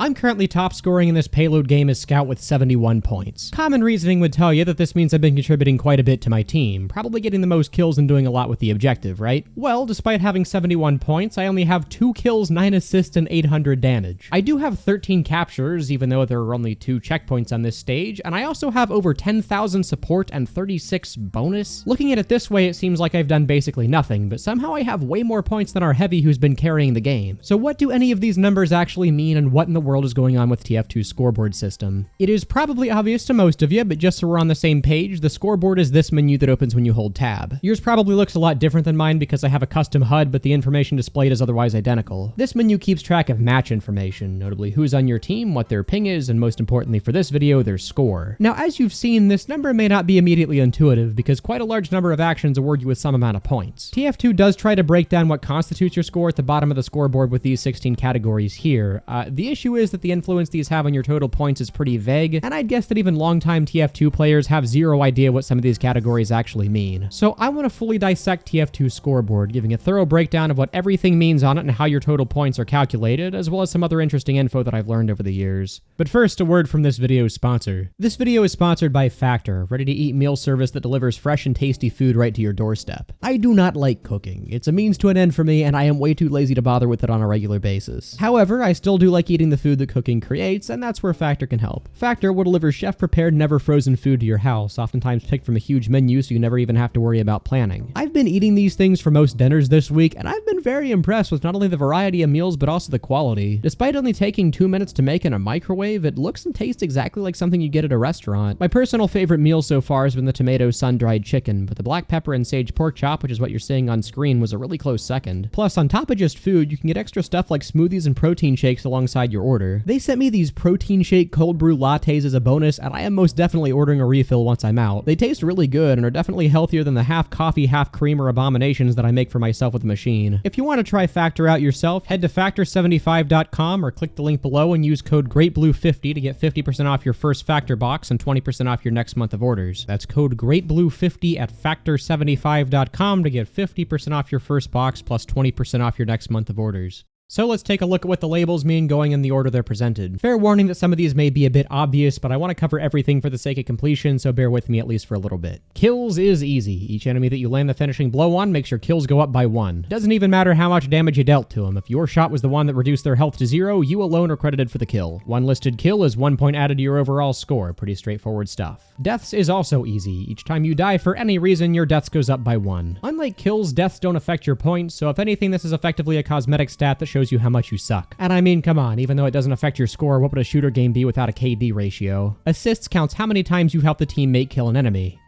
I'm currently top scoring in this payload game as Scout with 71 points. Common reasoning would tell you that this means I've been contributing quite a bit to my team, probably getting the most kills and doing a lot with the objective, right? Well, despite having 71 points, I only have 2 kills, 9 assists, and 800 damage. I do have 13 captures, even though there are only 2 checkpoints on this stage, and I also have over 10,000 support and 36 bonus. Looking at it this way, it seems like I've done basically nothing, but somehow I have way more points than our heavy who's been carrying the game. So what do any of these numbers actually mean, and what in the world is going on with TF2's scoreboard system? It is probably obvious to most of you, but just so we're on the same page, the scoreboard is this menu that opens when you hold tab. Yours probably looks a lot different than mine because I have a custom HUD, but the information displayed is otherwise identical. This menu keeps track of match information, notably who's on your team, what their ping is, and most importantly for this video, their score. Now, as you've seen, this number may not be immediately intuitive because quite a large number of actions award you with some amount of points. TF2 does try to break down what constitutes your score at the bottom of the scoreboard with these 16 categories here. The issue is that the influence these have on your total points is pretty vague, and I'd guess that even longtime TF2 players have zero idea what some of these categories actually mean. So I want to fully dissect TF2's scoreboard, giving a thorough breakdown of what everything means on it and how your total points are calculated, as well as some other interesting info that I've learned over the years. But first, a word from this video's sponsor. This video is sponsored by Factor, ready-to-eat meal service that delivers fresh and tasty food right to your doorstep. I do not like cooking. It's a means to an end for me, and I am way too lazy to bother with it on a regular basis. However, I still do like eating the food that cooking creates, and that's where Factor can help. Factor will deliver chef-prepared, never-frozen food to your house, oftentimes picked from a huge menu so you never even have to worry about planning. I've been eating these things for most dinners this week, and I've been very impressed with not only the variety of meals, but also the quality. Despite only taking 2 minutes to make in a microwave, it looks and tastes exactly like something you get at a restaurant. My personal favorite meal so far has been the tomato sun-dried chicken, but the black pepper and sage pork chop, which is what you're seeing on screen, was a really close second. Plus, on top of just food, you can get extra stuff like smoothies and protein shakes alongside your order. They sent me these protein shake cold brew lattes as a bonus, and I am most definitely ordering a refill once I'm out. They taste really good and are definitely healthier than the half coffee, half creamer abominations that I make for myself with a machine. If you want to try Factor out yourself, head to factor75.com or click the link below and use code GREATBLUE50 to get 50% off your first Factor box and 20% off your next month of orders. That's code GREATBLUE50 at factor75.com to get 50% off your first box plus 20% off your next month of orders. So let's take a look at what the labels mean going in the order they're presented. Fair warning that some of these may be a bit obvious, but I want to cover everything for the sake of completion, so bear with me at least for a little bit. Kills is easy. Each enemy that you land the finishing blow on makes your kills go up by 1. Doesn't even matter how much damage you dealt to them. If your shot was the one that reduced their health to 0, you alone are credited for the kill. One listed kill is 1 point added to your overall score. Pretty straightforward stuff. Deaths is also easy. Each time you die for any reason, your deaths goes up by 1. Unlike kills, deaths don't affect your points, so if anything, this is effectively a cosmetic stat that shows you how much you suck. And I mean, come on, even though it doesn't affect your score, what would a shooter game be without a KD ratio? Assists counts how many times you help the teammate kill an enemy.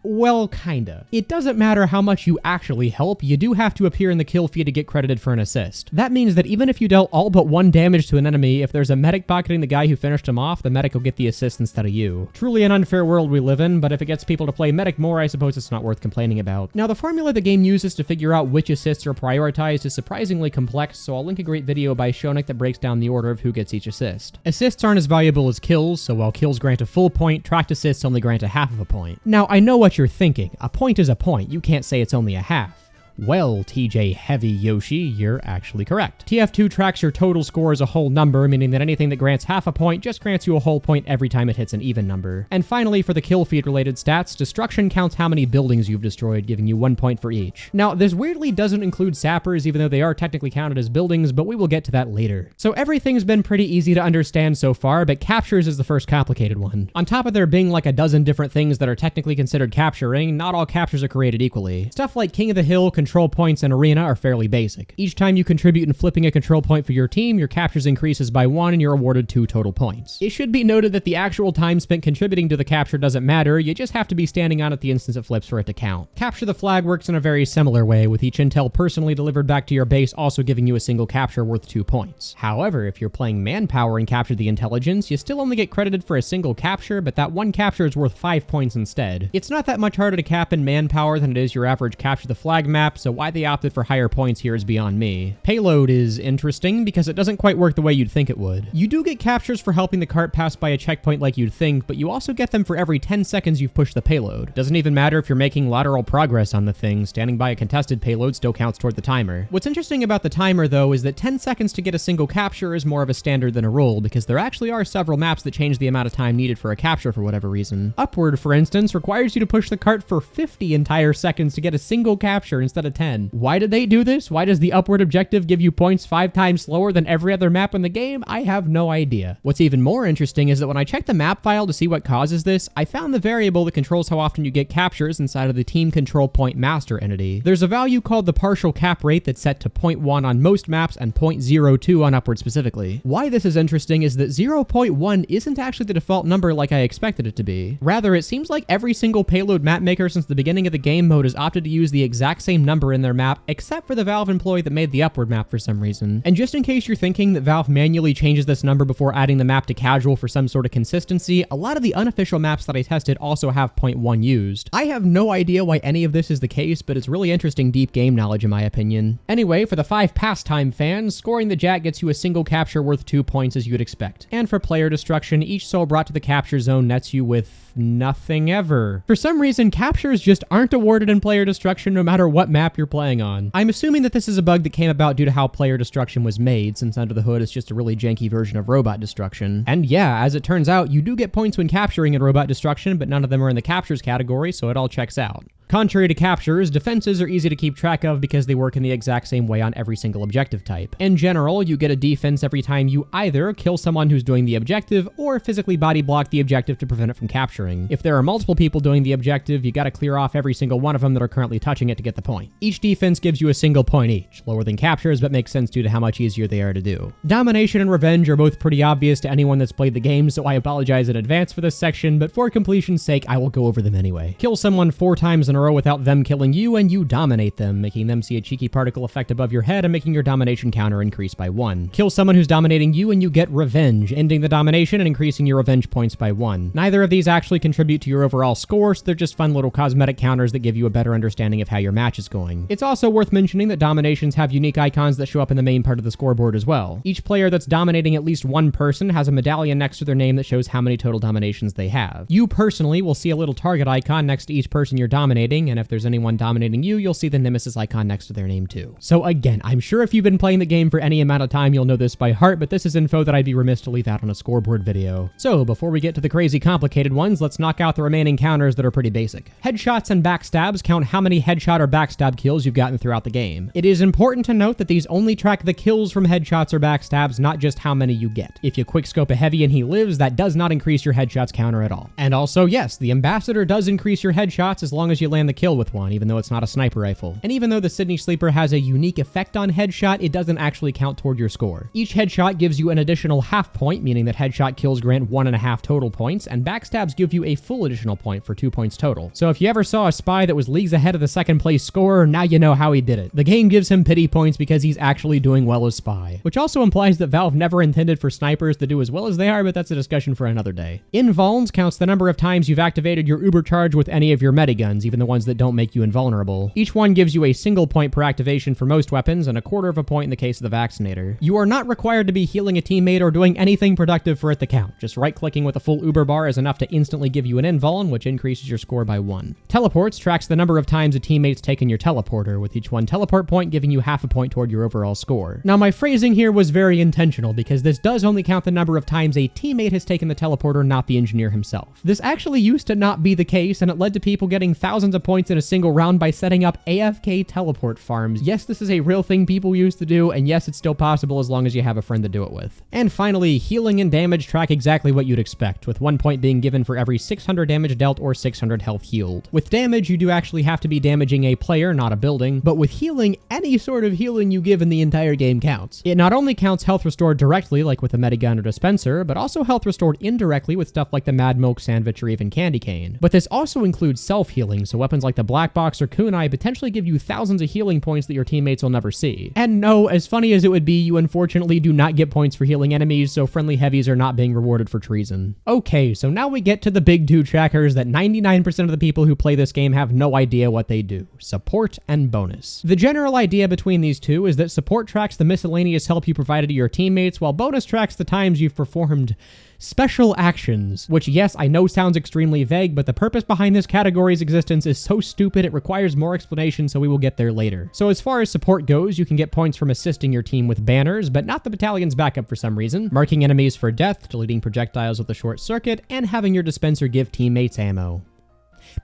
Well, kinda. It doesn't matter how much you actually help, you do have to appear in the kill feed to get credited for an assist. That means that even if you dealt all but 1 damage to an enemy, if there's a medic pocketing the guy who finished him off, the medic will get the assist instead of you. Truly an unfair world we live in, but if it gets people to play medic more, I suppose it's not worth complaining about. Now, the formula the game uses to figure out which assists are prioritized is surprisingly complex, so I'll link a great video by Shonik that breaks down the order of who gets each assist. Assists aren't as valuable as kills, so while kills grant a full point, tracked assists only grant a half of a point. Now, I know what you're thinking. A point is a point. You can't say it's only a half. Well, TJ Heavy Yoshi, you're actually correct. TF2 tracks your total score as a whole number, meaning that anything that grants half a point just grants you a whole point every time it hits an even number. And finally, for the kill feed related stats, destruction counts how many buildings you've destroyed, giving you 1 point for each. Now, this weirdly doesn't include sappers, even though they are technically counted as buildings, but we will get to that later. So everything's been pretty easy to understand so far, but captures is the first complicated one. On top of there being like a dozen different things that are technically considered capturing, not all captures are created equally. Stuff like King of the Hill, control points, and arena are fairly basic. Each time you contribute in flipping a control point for your team, your captures increases by 1 and you're awarded 2 total points. It should be noted that the actual time spent contributing to the capture doesn't matter, you just have to be standing on it the instant it flips for it to count. Capture the Flag works in a very similar way, with each intel personally delivered back to your base also giving you a single capture worth 2 points. However, if you're playing Manpower and capture the intelligence, you still only get credited for a single capture, but that one capture is worth 5 points instead. It's not that much harder to cap in Manpower than it is your average Capture the Flag map, map, so why they opted for higher points here is beyond me. Payload is interesting because it doesn't quite work the way you'd think it would. You do get captures for helping the cart pass by a checkpoint like you'd think, but you also get them for every 10 seconds you've pushed the payload. Doesn't even matter if you're making lateral progress on the thing, standing by a contested payload still counts toward the timer. What's interesting about the timer though is that 10 seconds to get a single capture is more of a standard than a rule, because there actually are several maps that change the amount of time needed for a capture for whatever reason. Upward, for instance, requires you to push the cart for 50 entire seconds to get a single capture instead of 10. Why did they do this? Why does the upward objective give you points 5 times slower than every other map in the game? I have no idea. What's even more interesting is that when I checked the map file to see what causes this, I found the variable that controls how often you get captures inside of the team control point master entity. There's a value called the partial cap rate that's set to 0.1 on most maps and 0.02 on upward specifically. Why this is interesting is that 0.1 isn't actually the default number like I expected it to be. Rather, it seems like every single payload map maker since the beginning of the game mode has opted to use the exact same number in their map, except for the Valve employee that made the upward map for some reason. And just in case you're thinking that Valve manually changes this number before adding the map to casual for some sort of consistency, a lot of the unofficial maps that I tested also have 0.1 used. I have no idea why any of this is the case, but it's really interesting deep game knowledge in my opinion. Anyway, for the 5 pastime fans, scoring the Jack gets you a single capture worth 2 points as you'd expect. And for player destruction, each soul brought to the capture zone nets you with nothing ever. For some reason, captures just aren't awarded in player destruction no matter what map you're playing on. I'm assuming that this is a bug that came about due to how player destruction was made, since under the hood it's just a really janky version of robot destruction. And yeah, as it turns out, you do get points when capturing in robot destruction, but none of them are in the captures category, so it all checks out. Contrary to captures, defenses are easy to keep track of because they work in the exact same way on every single objective type. In general, you get a defense every time you either kill someone who's doing the objective or physically body block the objective to prevent it from capturing. If there are multiple people doing the objective, you gotta clear off every single one of them that are currently touching it to get the point. Each defense gives you a single point each, lower than captures but makes sense due to how much easier they are to do. Domination and revenge are both pretty obvious to anyone that's played the game, so I apologize in advance for this section, but for completion's sake, I will go over them anyway. Kill someone 4 times in a row without them killing you, and you dominate them, making them see a cheeky particle effect above your head and making your domination counter increase by 1. Kill someone who's dominating you and you get revenge, ending the domination and increasing your revenge points by 1. Neither of these actually contribute to your overall score, so they're just fun little cosmetic counters that give you a better understanding of how your match is going. It's also worth mentioning that dominations have unique icons that show up in the main part of the scoreboard as well. Each player that's dominating at least one person has a medallion next to their name that shows how many total dominations they have. You personally will see a little target icon next to each person you're dominating, and if there's anyone dominating you, you'll see the nemesis icon next to their name too. So again, I'm sure if you've been playing the game for any amount of time, you'll know this by heart, but this is info that I'd be remiss to leave out on a scoreboard video. So before we get to the crazy complicated ones, let's knock out the remaining counters that are pretty basic. Headshots and backstabs count how many headshot or backstab kills you've gotten throughout the game. It is important to note that these only track the kills from headshots or backstabs, not just how many you get. If you quickscope a heavy and he lives, that does not increase your headshots counter at all. And also, yes, the ambassador does increase your headshots as long as you land the kill with one, even though it's not a sniper rifle. And even though the Sydney Sleeper has a unique effect on headshot, it doesn't actually count toward your score. Each headshot gives you an additional half point, meaning that headshot kills grant 1.5 total points, and backstabs give you a full additional point for 2 points total. So if you ever saw a spy that was leagues ahead of the second place scorer, now you know how he did it. The game gives him pity points because he's actually doing well as spy. Which also implies that Valve never intended for snipers to do as well as they are, but that's a discussion for another day. Invulns counts the number of times you've activated your uber charge with any of your mediguns, even the ones that don't make you invulnerable. Each one gives you a single point per activation for most weapons and a quarter of a point in the case of the vaccinator. You are not required to be healing a teammate or doing anything productive for it to count. Just right-clicking with a full uber bar is enough to instantly give you an invuln, which increases your score by 1. Teleports tracks the number of times a teammate's taken your teleporter, with each one teleport point giving you half a point toward your overall score. Now my phrasing here was very intentional because this does only count the number of times a teammate has taken the teleporter, not the engineer himself. This actually used to not be the case, and it led to people getting thousands of points in a single round by setting up AFK teleport farms. Yes, this is a real thing people used to do, and yes, it's still possible as long as you have a friend to do it with. And finally, healing and damage track exactly what you'd expect, with 1 point being given for every 600 damage dealt or 600 health healed. With damage, you do actually have to be damaging a player, not a building, but with healing, any sort of healing you give in the entire game counts. It not only counts health restored directly, like with a medigun or dispenser, but also health restored indirectly with stuff like the Mad Milk Sandwich or even Candy Cane. But this also includes self-healing, so weapons like the Black Box or Kunai potentially give you thousands of healing points that your teammates will never see. And no, as funny as it would be, you unfortunately do not get points for healing enemies, so friendly heavies are not being rewarded for treason. Okay, so now we get to the big two trackers that 99% of the people who play this game have no idea what they do: support and bonus. The general idea between these two is that support tracks the miscellaneous help you provided to your teammates, while bonus tracks the times you've performed special actions, which, yes, I know sounds extremely vague, but the purpose behind this category's existence is so stupid it requires more explanation, so we will get there later. So as far as support goes, you can get points from assisting your team with banners, but not the battalion's backup for some reason, marking enemies for death, deleting projectiles with a short circuit, and having your dispenser give teammates ammo.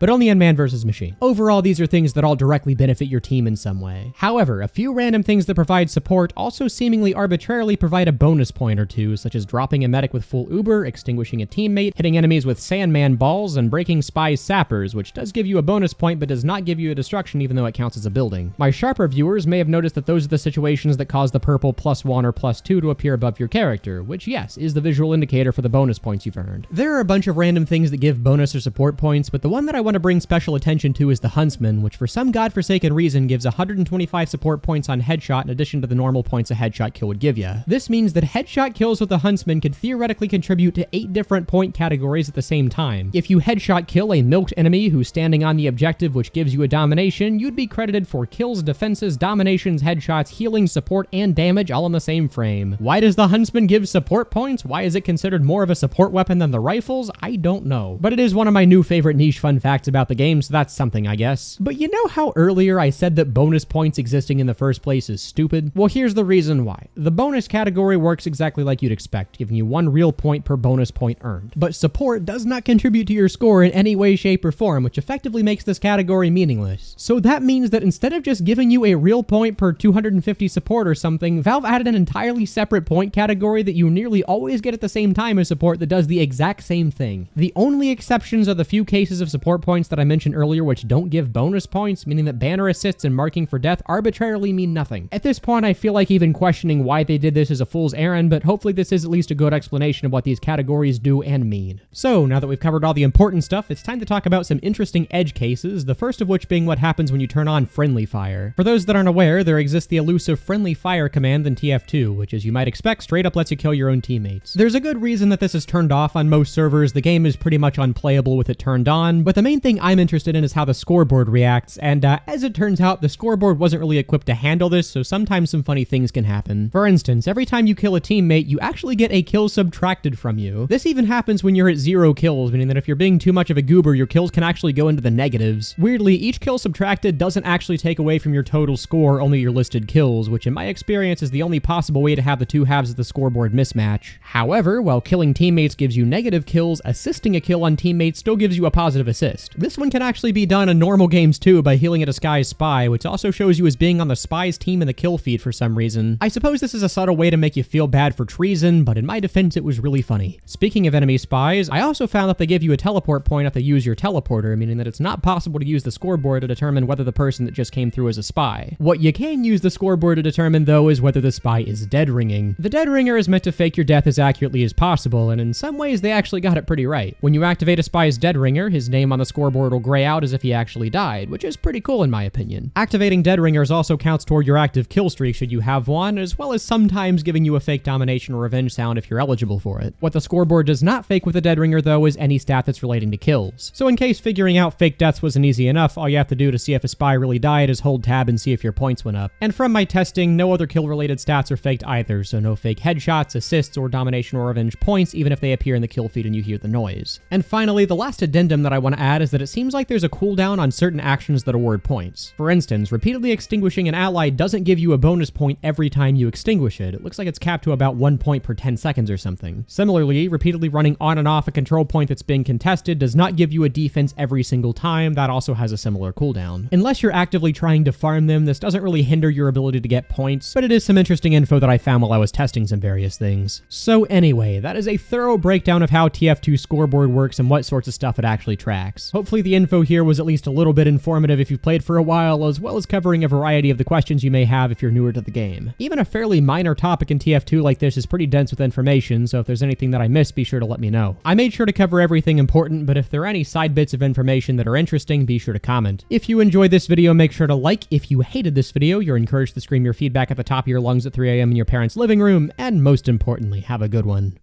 But only in man versus machine. Overall, these are things that all directly benefit your team in some way. However, a few random things that provide support also seemingly arbitrarily provide a bonus point or two, such as dropping a medic with full Uber, extinguishing a teammate, hitting enemies with Sandman balls, and breaking spies' sappers, which does give you a bonus point but does not give you a destruction even though it counts as a building. My sharper viewers may have noticed that those are the situations that cause the purple +1 or +2 to appear above your character, which, yes, is the visual indicator for the bonus points you've earned. There are a bunch of random things that give bonus or support points, but the one that I want to bring special attention to is the Huntsman, which for some godforsaken reason gives 125 support points on headshot in addition to the normal points a headshot kill would give you. This means that headshot kills with the Huntsman could theoretically contribute to 8 different point categories at the same time. If you headshot kill a milked enemy who's standing on the objective, which gives you a domination, you'd be credited for kills, defenses, dominations, headshots, healing, support, and damage all in the same frame. Why does the Huntsman give support points? Why is it considered more of a support weapon than the rifles? I don't know. But it is one of my new favorite niche fun facts about the game, so that's something, I guess. But you know how earlier I said that bonus points existing in the first place is stupid? Well, here's the reason why. The bonus category works exactly like you'd expect, giving you 1 real point per bonus point earned. But support does not contribute to your score in any way, shape, or form, which effectively makes this category meaningless. So that means that instead of just giving you a real point per 250 support or something, Valve added an entirely separate point category that you nearly always get at the same time as support that does the exact same thing. The only exceptions are the few cases of support points that I mentioned earlier, which don't give bonus points, meaning that banner assists and marking for death arbitrarily mean nothing. At this point, I feel like even questioning why they did this is a fool's errand, but hopefully this is at least a good explanation of what these categories do and mean. So, now that we've covered all the important stuff, it's time to talk about some interesting edge cases, the first of which being what happens when you turn on friendly fire. For those that aren't aware, there exists the elusive friendly fire command in TF2, which, as you might expect, straight up lets you kill your own teammates. There's a good reason that this is turned off on most servers. The game is pretty much unplayable with it turned on, but the main thing I'm interested in is how the scoreboard reacts, and as it turns out, the scoreboard wasn't really equipped to handle this, so sometimes some funny things can happen. For instance, every time you kill a teammate, you actually get a kill subtracted from you. This even happens when you're at 0 kills, meaning that if you're being too much of a goober, your kills can actually go into the negatives. Weirdly, each kill subtracted doesn't actually take away from your total score, only your listed kills, which in my experience is the only possible way to have the two halves of the scoreboard mismatch. However, while killing teammates gives you negative kills, assisting a kill on teammates still gives you a positive assist. This one can actually be done in normal games too by healing a disguised spy, which also shows you as being on the spy's team in the kill feed for some reason. I suppose this is a subtle way to make you feel bad for treason, but in my defense it was really funny. Speaking of enemy spies, I also found that they give you a teleport point if they use your teleporter, meaning that it's not possible to use the scoreboard to determine whether the person that just came through is a spy. What you can use the scoreboard to determine though is whether the spy is dead ringing. The dead ringer is meant to fake your death as accurately as possible, and in some ways they actually got it pretty right. When you activate a spy's dead ringer, his name on the scoreboard will gray out as if he actually died, which is pretty cool in my opinion. Activating dead ringers also counts toward your active kill streak should you have one, as well as sometimes giving you a fake domination or revenge sound if you're eligible for it. What the scoreboard does not fake with a dead ringer though is any stat that's relating to kills. So in case figuring out fake deaths wasn't easy enough, all you have to do to see if a spy really died is hold tab and see if your points went up. And from my testing, no other kill related stats are faked either, so no fake headshots, assists, or domination or revenge points even if they appear in the kill feed and you hear the noise. And finally, the last addendum that I want to add is that it seems like there's a cooldown on certain actions that award points. For instance, repeatedly extinguishing an ally doesn't give you a bonus point every time you extinguish it. It looks like it's capped to about 1 point per 10 seconds or something. Similarly, repeatedly running on and off a control point that's being contested does not give you a defense every single time. That also has a similar cooldown. Unless you're actively trying to farm them, this doesn't really hinder your ability to get points, but it is some interesting info that I found while I was testing some various things. So anyway, that is a thorough breakdown of how TF2's scoreboard works and what sorts of stuff it actually tracks. this. Hopefully the info here was at least a little bit informative if you've played for a while, as well as covering a variety of the questions you may have if you're newer to the game. Even a fairly minor topic in TF2 like this is pretty dense with information, so if there's anything that I missed, be sure to let me know. I made sure to cover everything important, but if there are any side bits of information that are interesting, be sure to comment. If you enjoyed this video, make sure to like. If you hated this video, you're encouraged to scream your feedback at the top of your lungs at 3 a.m. in your parents' living room, and most importantly, have a good one.